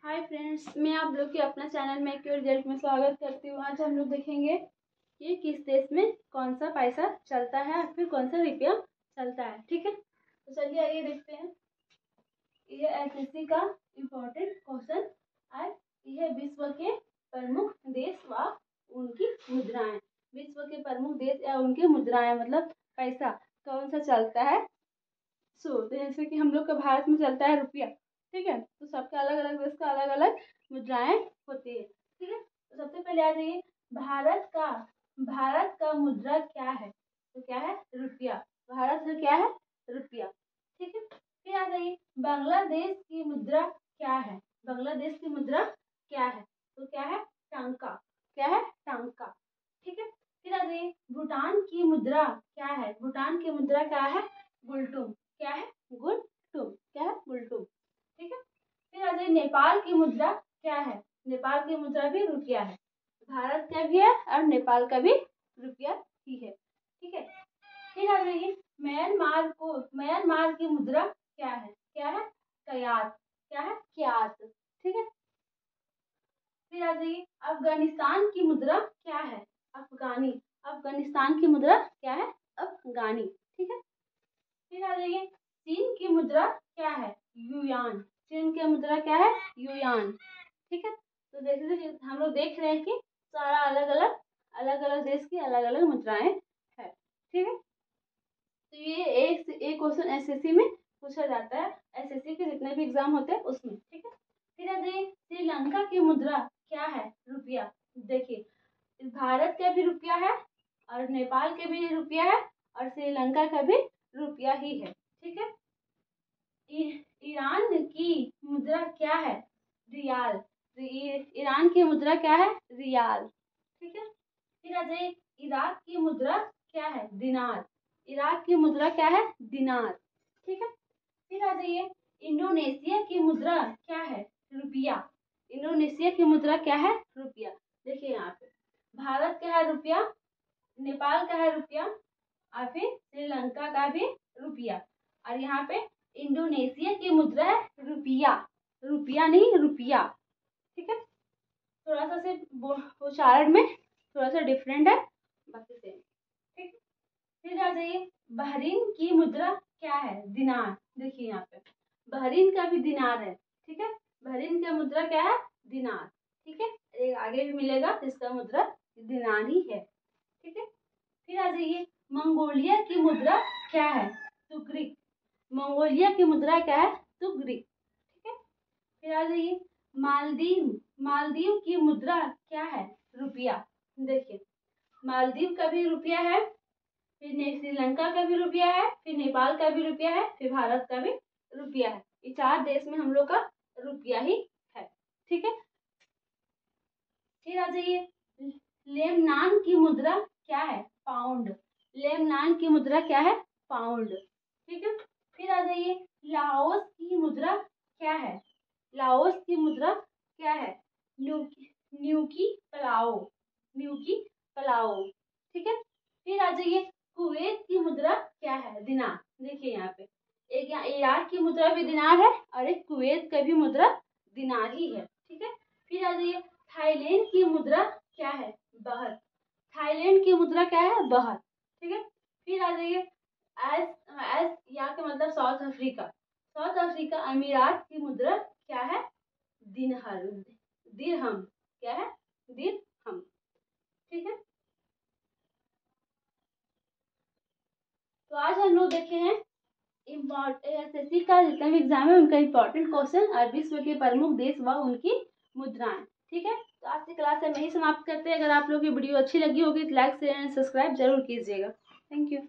Hi friends, मैं आप लोग के अपना चैनल में क्योर रिजल्ट में स्वागत करती हूँ। आज हम लोग देखेंगे कि किस देश में कौन सा पैसा चलता है और फिर कौन सा रुपया चलता है। ठीक है, तो चलिए आइए देखते हैं। यह एसएससी का इम्पोर्टेंट क्वेश्चन है। यह विश्व के प्रमुख देश व उनकी मुद्राएं। विश्व के प्रमुख देश या उनकी मुद्राएं मतलब पैसा कौन सा चलता है। तो जैसे कि हम लोग का भारत में चलता है रुपया। ठीक है, तो सबका अलग अलग देश का अलग अलग मुद्राएं होती है। ठीक है, तो सबसे पहले आ जाइए भारत का मुद्रा क्या है। तो क्या है? रुपया। भारत का क्या है? रुपया। ठीक है, फिर आ जाइए बांग्लादेश की मुद्रा क्या है। बांग्लादेश की मुद्रा क्या है? तो क्या है? टंका। क्या है? टंका। ठीक है, फिर आ जाइए भूटान की मुद्रा क्या है। भूटान की मुद्रा क्या है? गुल्टुम। क्या है? गुल्टुम। क्या है? गुल्टुम। ठीक है, फिर आ जाइए नेपाल की मुद्रा क्या है। नेपाल की मुद्रा भी रुपया है। भारत का भी है और नेपाल का भी रुपया ही है। ठीक है, फिर आ जाइए म्यांमार की मुद्रा क्या है। क्या है? क्यात। क्या है? क्यात। ठीक है, फिर आ जाइए अफगानिस्तान की मुद्रा क्या है। अफगानी। अफगानिस्तान की मुद्रा क्या है? अफगानी। ठीक है, फिर आ जाइए चीन की मुद्रा क्या है। युयान। चीन की मुद्रा क्या है? युयान। ठीक है, तो जैसे जैसे हम लोग देख रहे हैं कि सारा अलग अलग देश की अलग अलग मुद्राएं है। ठीक है, तो ये एक क्वेश्चन एसएससी में पूछा जाता है। एसएससी के जितने भी एग्जाम होते हैं उसमें। ठीक है, फिर आ जाइए श्रीलंका की मुद्रा क्या है। रुपया। देखिए भारत का भी रुपया है और नेपाल के भी रुपया है और श्रीलंका का भी रुपया ही है। ठीक है, ईरान की मुद्रा क्या है। रियाल। ईरान की मुद्रा क्या है? रियाल। ठीक है, फिर आ जाइए इराक की मुद्रा क्या है। दिनार। इराक की मुद्रा क्या है? दिनार। ठीक है, फिर आ जाइए इंडोनेशिया की मुद्रा क्या है। रुपया। इंडोनेशिया की मुद्रा क्या है? रुपया। देखिए यहाँ पे भारत का है रुपया, नेपाल का है रुपया और फिर श्रीलंका का भी रुपया और यहाँ पे इंडोनेशिया की मुद्रा है रुपया। रुपया नहीं, रुपया। ठीक है, थोड़ा सा से उच्चारण में थोड़ा सा डिफरेंट है, बाकी सेम। ठीक, फिर आ जाइए बहरीन की मुद्रा क्या है। दिनार। देखिए यहाँ पे बहरीन का भी दिनार है। ठीक है, बहरीन का मुद्रा क्या है? दिनार। ठीक है, एक आगे भी मिलेगा इसका मुद्रा दिनार ही है। ठीक है, फिर आ जाइए मंगोलिया की मुद्रा क्या है। तुगरिक। मंगोलिया की मुद्रा क्या है? तुगरिक। ठीक है, फिर आ जाइए मालदीव की मुद्रा क्या है। रुपया। देखिए मालदीव का भी रुपया है, फिर श्रीलंका का भी रुपया है, फिर नेपाल का भी रुपया है, फिर भारत का भी रुपया है। ये चार देश में हम लोग का रुपया ही है। ठीक है, फिर आ जाइए लेबनान की मुद्रा क्या है। पाउंड। लेबनान की मुद्रा क्या है? पाउंड। ठीक है, फिर आ जाइए लाओस की मुद्रा क्या है। लाओस की मुद्रा क्या है? न्यूकी पलाओ। न्यूकी पलाओ। ठीक है, फिर आ जाइए कुवैत की मुद्रा क्या है। दिनार। देखिए यहाँ पे एक यहाँ इराक की मुद्रा भी दिनार है और एक कुवैत का भी मुद्रा दिनार ही है। ठीक है, फिर आ जाइए थाईलैंड की मुद्रा क्या है। बहत। थाईलैंड की मुद्रा क्या है? बहत। ठीक है, फिर आ जाइए एस एस यहाँ का मतलब साउथ अफ्रीका। साउथ अफ्रीका अमीरात की मुद्रा क्या है? दिरहम। क्या है? दिरहम। ठीक है, तो आज हम लोग देखे हैं एसएससी का जितना भी एग्जाम है उनका इम्पोर्टेंट क्वेश्चन और विश्व के प्रमुख देश व उनकी मुद्राएं। ठीक है, तो आज की क्लास हम यही समाप्त करते हैं। अगर आप लोग की वीडियो अच्छी लगी होगी तो लाइक शेयर एंड सब्सक्राइब जरूर कीजिएगा। Thank you.